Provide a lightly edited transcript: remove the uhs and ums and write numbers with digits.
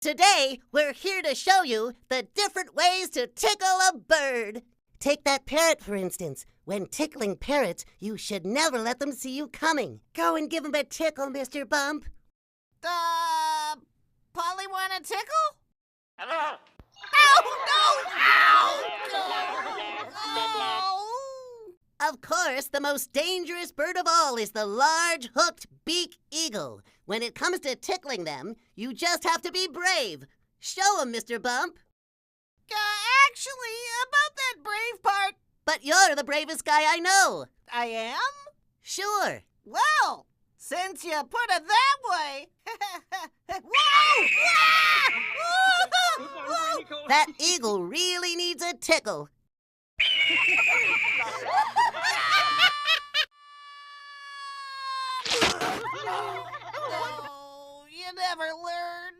Today, we're here to show you the different ways to tickle a bird. Take that parrot, for instance. When tickling parrots, you should never let them see you coming. Go and give them a tickle, Mr. Bump. Polly want a tickle? Hello? No! Of course, the most dangerous bird of all is the large hooked beak eagle. When it comes to tickling them, you just have to be brave. Show 'em, Mr. Bump. Actually, about that brave part, But you're the bravest guy I know. I am? Sure. Well, since you put it that way. Whoa! Whoa! That eagle really needs a tickle. No, you never learn.